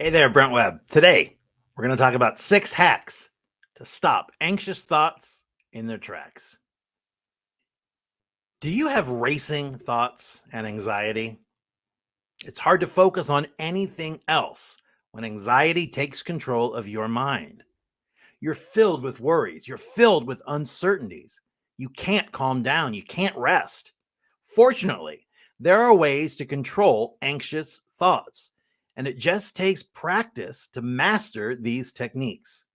Hey there, Brent Webb. Today, we're going to talk about 6 hacks to stop anxious thoughts in their tracks. Do you have racing thoughts and anxiety? It's hard to focus on anything else when anxiety takes control of your mind. You're filled with worries, you're filled with uncertainties. You can't calm down, you can't rest. Fortunately, there are ways to control anxious thoughts, and it just takes practice to master these techniques.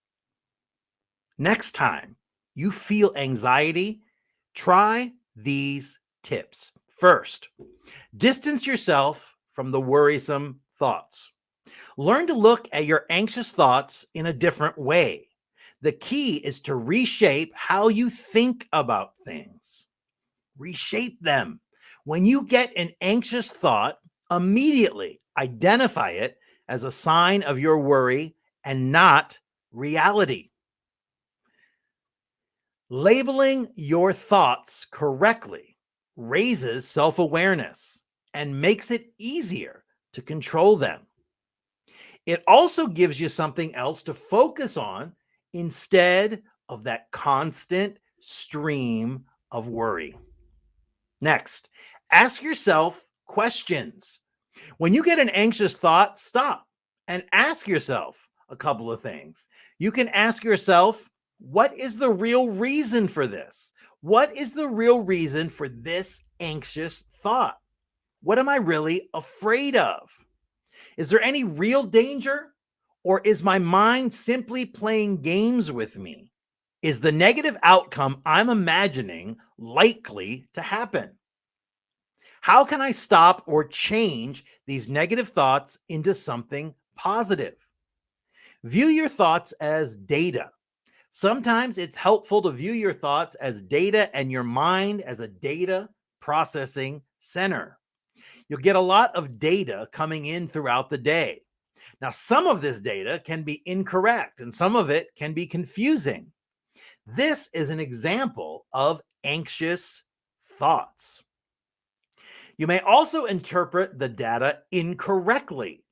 Next time you feel anxiety, try these tips. First, distance yourself from the worrisome thoughts. Learn to look at your anxious thoughts in a different way. The key is to reshape how you think about things. Reshape them. When you get an anxious thought, immediately identify it as a sign of your worry and not reality. Labeling your thoughts correctly raises self-awareness and makes it easier to control them. It also gives you something else to focus on instead of that constant stream of worry. Next, ask yourself questions. When you get an anxious thought, stop and ask yourself a couple of things. You can ask yourself, what is the real reason for this? What is the real reason for this anxious thought? What am I really afraid of? Is there any real danger? Or is my mind simply playing games with me? Is the negative outcome I'm imagining likely to happen? How can I stop or change these negative thoughts into something positive? View your thoughts as data. Sometimes it's helpful to view your thoughts as data and your mind as a data processing center. You'll get a lot of data coming in throughout the day. Now, some of this data can be incorrect and some of it can be confusing. This is an example of anxious thoughts. You may also interpret the data incorrectly.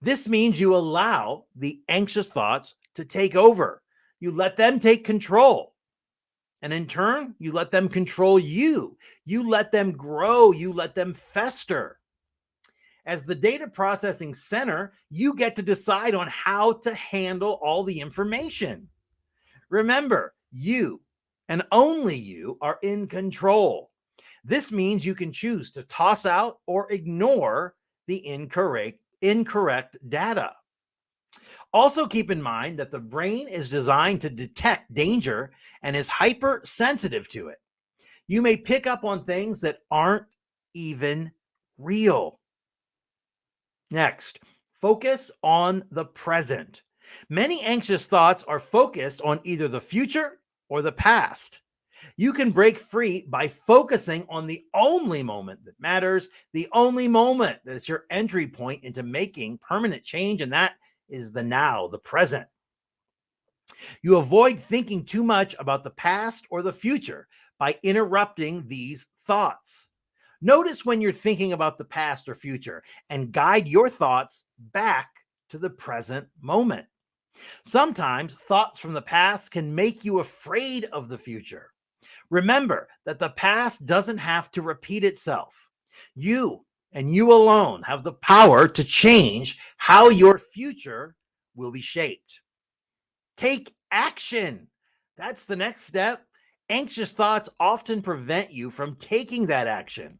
This means you allow the anxious thoughts to take over. You let them take control. And in turn, you let them control you. You let them grow. You let them fester. As the data processing center, you get to decide on how to handle all the information. Remember, you and only you are in control. This means you can choose to toss out or ignore the incorrect data. Also, keep in mind that the brain is designed to detect danger and is hypersensitive to it. You may pick up on things that aren't even real. Next, focus on the present. Many anxious thoughts are focused on either the future or the past. You can break free by focusing on the only moment that matters, the only moment that is your entry point into making permanent change, and that is the now, the present. You avoid thinking too much about the past or the future by interrupting these thoughts. Notice when you're thinking about the past or future and guide your thoughts back to the present moment. Sometimes thoughts from the past can make you afraid of the future. Remember that the past doesn't have to repeat itself. You and you alone have the power to change how your future will be shaped. Take action. That's the next step. Anxious thoughts often prevent you from taking that action.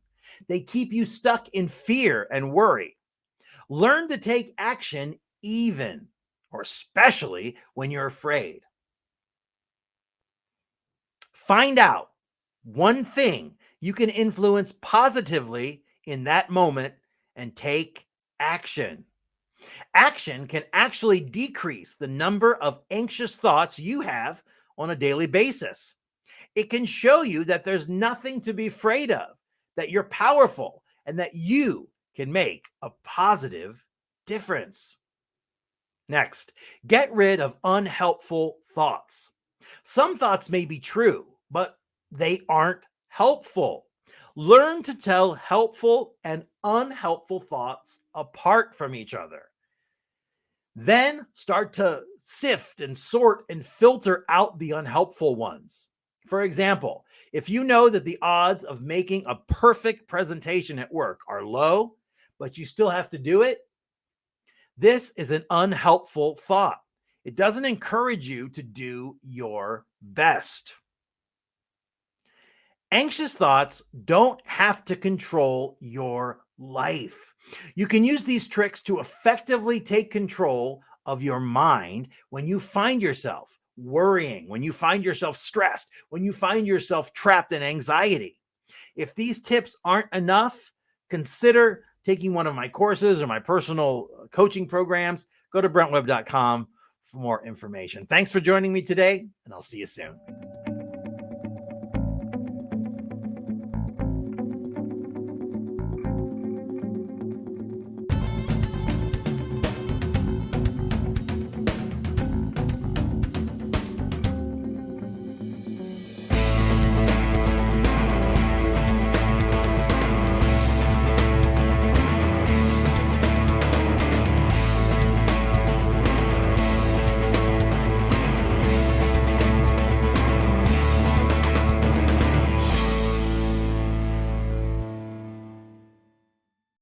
They keep you stuck in fear and worry. Learn to take action even or especially when you're afraid. Find out one thing you can influence positively in that moment and take action. Action can actually decrease the number of anxious thoughts you have on a daily basis. It can show you that there's nothing to be afraid of, that you're powerful, and that you can make a positive difference. Next, get rid of unhelpful thoughts. Some thoughts may be true, but they aren't helpful. Learn to tell helpful and unhelpful thoughts apart from each other. Then start to sift and sort and filter out the unhelpful ones. For example, if you know that the odds of making a perfect presentation at work are low, but you still have to do it, this is an unhelpful thought. It doesn't encourage you to do your best. Anxious thoughts don't have to control your life. You can use these tricks to effectively take control of your mind when you find yourself worrying, when you find yourself stressed, when you find yourself trapped in anxiety. If these tips aren't enough, consider taking one of my courses or my personal coaching programs. Go to brentwebb.com for more information. Thanks for joining me today, and I'll see you soon.